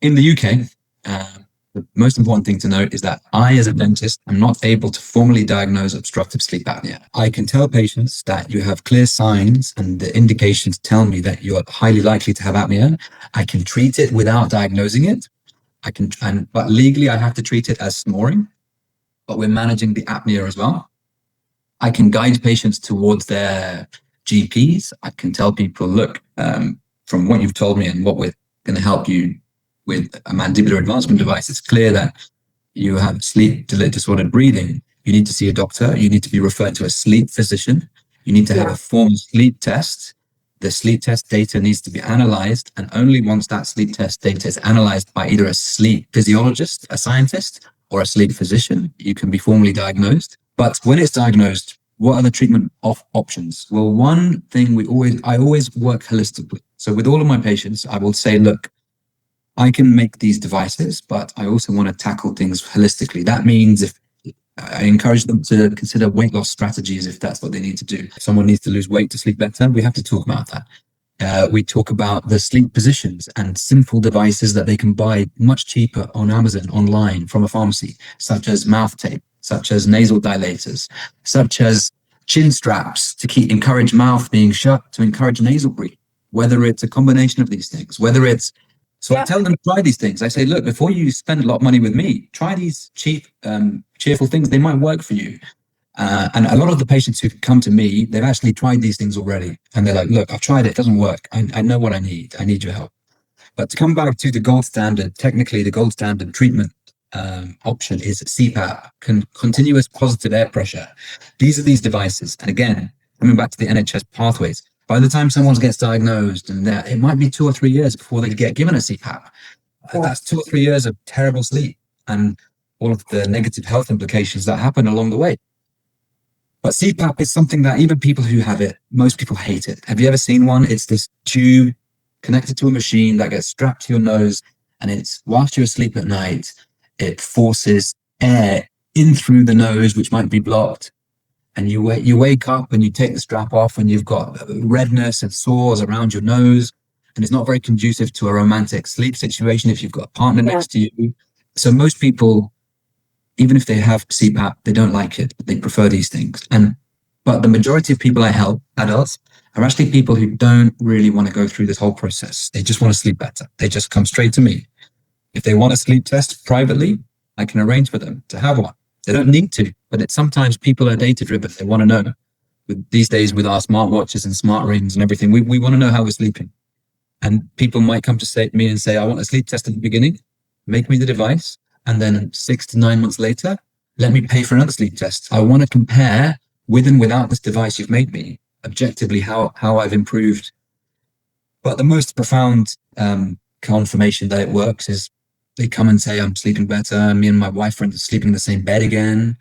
In the UK, the most important thing to note is that I, as a dentist, am not able to formally diagnose obstructive sleep apnea. I can tell patients that you have clear signs and the indications tell me that you're highly likely to have apnea. I can treat it without diagnosing it. But legally I have to treat it as snoring, but we're managing the apnea as well. I can guide patients towards their GPs. I can tell people, look, from what you've told me and what we're going to help you with a mandibular advancement device, it's clear that you have sleep disordered breathing. You need to see a doctor. You need to be referred to a sleep physician. You need to have a formal sleep test. The sleep test data needs to be analyzed. And only once that sleep test data is analyzed by either a sleep physiologist, a scientist, or a sleep physician, you can be formally diagnosed. But when it's diagnosed, what are the treatment options? Well, one thing I always work holistically. So with all of my patients, I will say, look, I can make these devices, but I also want to tackle things holistically. That means if I encourage them to consider weight loss strategies, if that's what they need to do. If someone needs to lose weight to sleep better, we have to talk about that. We talk about the sleep positions and simple devices that they can buy much cheaper on Amazon, online, from a pharmacy, such as mouth tape, such as nasal dilators, such as chin straps to encourage mouth being shut, to encourage nasal breathing, whether it's a combination of these things, whether it's I tell them to try these things. I say, look, before you spend a lot of money with me, try these cheap, cheerful things. They might work for you. And a lot of the patients who come to me, they've actually tried these things already. And they're like, look, I've tried it. It doesn't work. I know what I need. I need your help. But to come back to the gold standard, technically the gold standard treatment option is CPAP, continuous positive air pressure. These are these devices. And again, coming back to the NHS pathways, by the time someone gets diagnosed, and it might be 2 or 3 years before they get given a CPAP. That's 2 or 3 years of terrible sleep and all of the negative health implications that happen along the way. But CPAP is something that even people who have it, most people hate it. Have you ever seen one? It's this tube connected to a machine that gets strapped to your nose, and it's whilst you're asleep at night, it forces air in through the nose, which might be blocked. And you wake up and you take the strap off and you've got redness and sores around your nose. And it's not very conducive to a romantic sleep situation if you've got a partner next to you. So most people, even if they have CPAP, they don't like it. They prefer these things. But the majority of people I help, adults, are actually people who don't really want to go through this whole process. They just want to sleep better. They just come straight to me. If they want a sleep test privately, I can arrange for them to have one. They don't need to, but sometimes people are data driven. They want to know. These days with our smartwatches and smart rings and everything, we want to know how we're sleeping. And people might come to me and say, I want a sleep test at the beginning, make me the device. And then 6 to 9 months later, let me pay for another sleep test. I want to compare with and without this device you've made me, objectively how I've improved. But the most profound confirmation that it works is they come and say, I'm sleeping better. Me and my wife are sleeping in the same bed again.